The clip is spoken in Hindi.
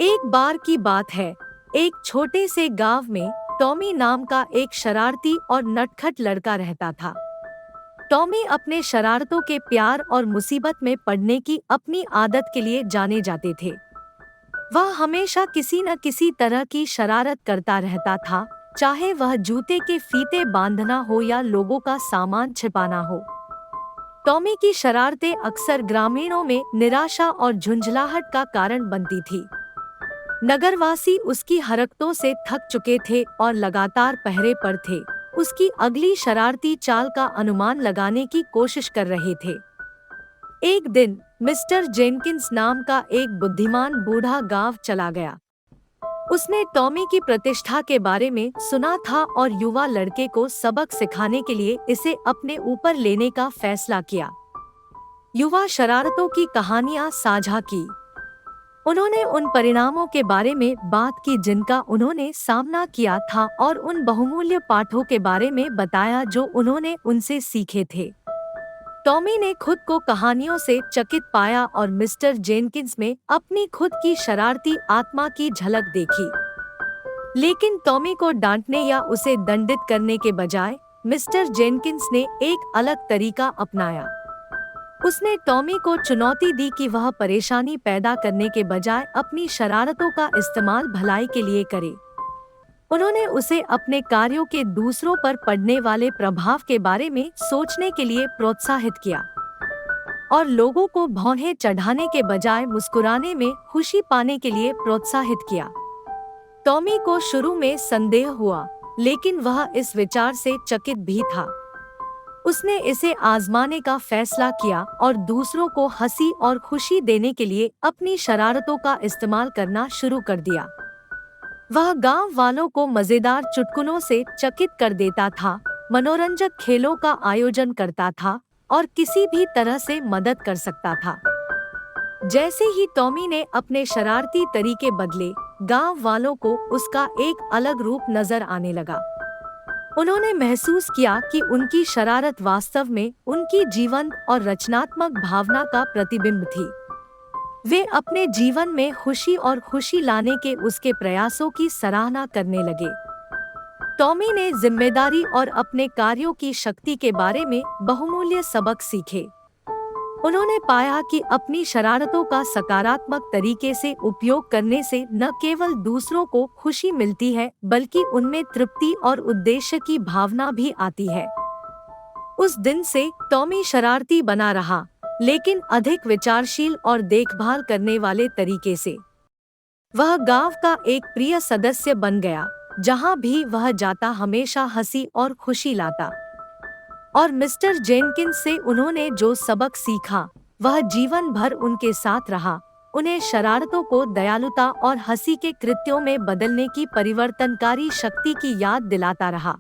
एक बार की बात है, एक छोटे से गांव में टॉमी नाम का एक शरारती और नटखट लड़का रहता था। टॉमी अपने शरारतों के प्यार और मुसीबत में पड़ने की अपनी आदत के लिए जाने जाते थे। वह हमेशा किसी न किसी तरह की शरारत करता रहता था, चाहे वह जूते के फीते बांधना हो या लोगों का सामान छिपाना हो। टॉमी की शरारतें अक्सर ग्रामीणों में निराशा और झुंझलाहट का कारण बनती थी। नगरवासी उसकी हरकतों से थक चुके थे और लगातार पहरे पर थे, उसकी अगली शरारती चाल का अनुमान लगाने की कोशिश कर रहे थे। एक दिन मिस्टर जेनकिंस नाम का एक बुद्धिमान बूढ़ा गांव चला गया। उसने टॉमी की प्रतिष्ठा के बारे में सुना था और युवा लड़के को सबक सिखाने के लिए इसे अपने ऊपर लेने का फैसला किया। युवा शरारतों की कहानियां साझा की। उन्होंने उन परिणामों के बारे में बात की जिनका उन्होंने सामना किया था और उन बहुमूल्य पाठों के बारे में बताया जो उन्होंने उनसे सीखे थे। टॉमी ने खुद को कहानियों से चकित पाया और मिस्टर जेनकिंस में अपनी खुद की शरारती आत्मा की झलक देखी। लेकिन टॉमी को डांटने या उसे दंडित करने के बजाय मिस्टर जेनकिंस ने एक अलग तरीका अपनाया। उसने टॉमी को चुनौती दी कि वह परेशानी पैदा करने के बजाय अपनी शरारतों का इस्तेमाल भलाई के लिए करे। उन्होंने उसे अपने कार्यों के दूसरों पर पड़ने वाले प्रभाव के बारे में सोचने के लिए प्रोत्साहित किया और लोगों को भौहें चढ़ाने के बजाय मुस्कुराने में खुशी पाने के लिए प्रोत्साहित किया। टॉमी को शुरू में संदेह हुआ, लेकिन वह इस विचार से चकित भी था। उसने इसे आजमाने का फैसला किया और दूसरों को हंसी और खुशी देने के लिए अपनी शरारतों का इस्तेमाल करना शुरू कर दिया। वह गांव वालों को मजेदार चुटकुलों से चकित कर देता था, मनोरंजक खेलों का आयोजन करता था और किसी भी तरह से मदद कर सकता था। जैसे ही टॉमी ने अपने शरारती तरीके बदले, गांव वालों को उसका एक अलग रूप नजर आने लगा। उन्होंने महसूस किया कि उनकी शरारत वास्तव में उनकी जीवंत और रचनात्मक भावना का प्रतिबिंब थी। वे अपने जीवन में खुशी और खुशी लाने के उसके प्रयासों की सराहना करने लगे। टॉमी ने जिम्मेदारी और अपने कार्यों की शक्ति के बारे में बहुमूल्य सबक सीखे। उन्होंने पाया कि अपनी शरारतों का सकारात्मक तरीके से उपयोग करने से न केवल दूसरों को खुशी मिलती है, बल्कि उनमें तृप्ति और उद्देश्य की भावना भी आती है। उस दिन से टॉमी शरारती बना रहा, लेकिन अधिक विचारशील और देखभाल करने वाले तरीके से। वह गांव का एक प्रिय सदस्य बन गया, जहां भी वह जाता हमेशा हंसी और खुशी लाता। और मिस्टर जेनकिंस से उन्होंने जो सबक सीखा, वह जीवन भर उनके साथ रहा, उन्हें शरारतों को दयालुता और हंसी के कृत्यों में बदलने की परिवर्तनकारी शक्ति की याद दिलाता रहा।